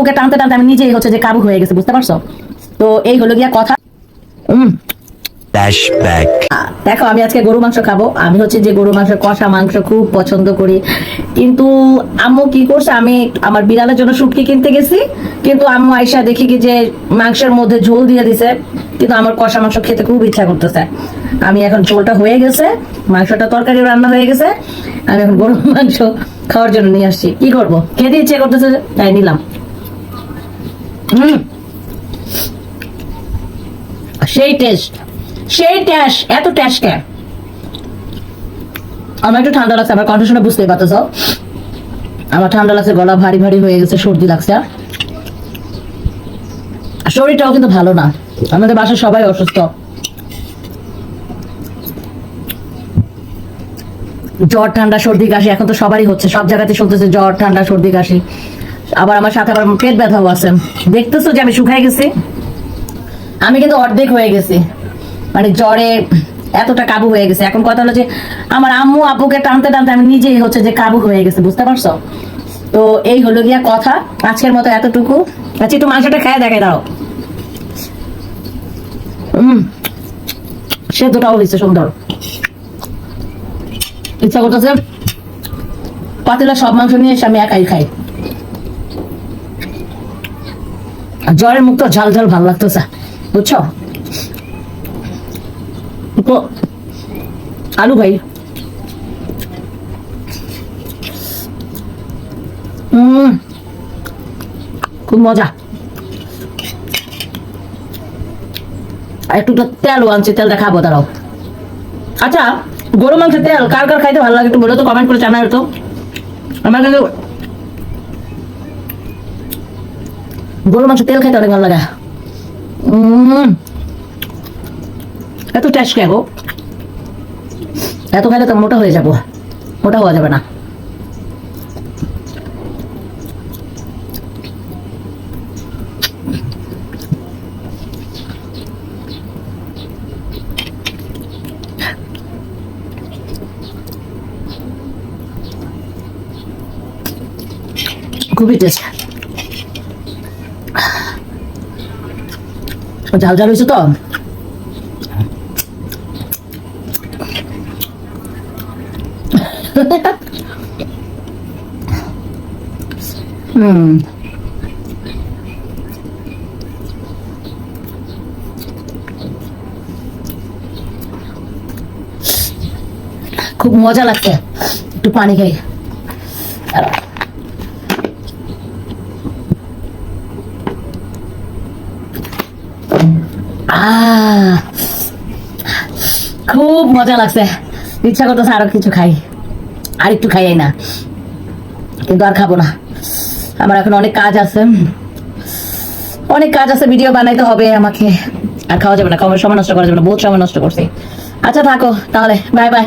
আপুকে টানতে টানতে আমি নিজেই হচ্ছে যে কাবু হয়ে গেছে, বুঝতে পারছো? তো এই হলো গিয়া কথা। দেখো আমি আজকে গরু মাংস খাবো। আমি হচ্ছে যে গরু মাংস, কষা মাংস খুব পছন্দ করি। কিন্তু আম্মু কি করছে, আমি আমার বিড়ালের জন্য শুটকি কিনতে গেছি, কিন্তু আম্মু আইসা দেখি কি যে মাংসের মধ্যে ঝোল দিয়ে দিছে। কিন্তু আমার কষা মাংস খেতে খুব ইচ্ছা করতেছে। আমি এখন ঝোলটা হয়ে গেছে, মাংসটা তরকারি রান্না হয়ে গেছে, আমি এখন গরু মাংস খাওয়ার জন্য নিয়ে আসছি। কি করবো, খেতে ইচ্ছে করতেছে তাই নিলাম। সেই টেস্ট, সেই টেস্ট, এত টেস্ট কেন? আমার একটু ঠান্ডা লাগছে, আমার কণ্ঠ শুনে বুঝতেই পারতেছ আমার ঠান্ডা লাগছে, গলা ভারী ভারী হয়ে গেছে, সর্দি লাগছে। শরীরটাও কিন্তু ভালো না, আমাদের বাসায় সবাই অসুস্থ। জ্বর ঠান্ডা সর্দি কাশি এখন তো সবারই হচ্ছে, সব জায়গাতে শুনতেছে জ্বর ঠান্ডা সর্দি কাশি। আবার আমার সাথে আবার পেট ব্যথাও আছে। দেখতেছো যে আমি শুকাই গেছি, আমি কিন্তু অর্ধেক হয়ে গেছি, মানে জ্বরে এতটা কাবু হয়ে গেছে। এখন কথা হলো যে আমার আম্মু আব্বুকে টানতে টানতে আমি নিজেই হচ্ছে যে কাবু হয়ে গেছে, বুঝতে পারছো? তো এই হলো গিয়া কথা, আজকের মতো এতটুকু। আচ্ছা একটু মাংসটা খায় দেখাই দাও। সেদ্ধটাও হয়েছে সুন্দর। ইচ্ছা করতেছে পাতিলা সব মাংস নিয়ে এসে আমি একাই খাই। জ্বরের মুখ তো ঝাল ঝাল ভালো লাগতেছে, বুঝছো? আলু ভাই, খুব মজা। একটু তেলও আনছি, তেলটা খাবো, দাঁড়াও। আচ্ছা গরু মাংসের তেল কার কার খাইতে ভালো লাগে একটু বলো তো, কমেন্ট করে জানাই তো। আমার কিন্তু গরু মাংসের তেল খাইতে অনেক ভালো লাগে। এত টেস্ট খাবো, এত খাইলে তো মোটা হয়ে যাবো, মোটা হওয়া যাবে না। খুবই টেস্ট, ঝাল ঝাল হয়েছে তো। খুব মজা লাগছে, একটু পানি খাই। খুব মজা লাগছে, ইচ্ছা করতেছে আরো কিছু খাই, আর একটু খাই না, কিন্তু আর খাবো না। আমার এখন অনেক কাজ আছে, অনেক কাজ আছে, ভিডিও বানাইতে হবে আমাকে, আর খাওয়া যাবে না, সময় নষ্ট করা যাবে না, বহুত সময় নষ্ট করছি। আচ্ছা থাকো তাহলে, বাই বাই।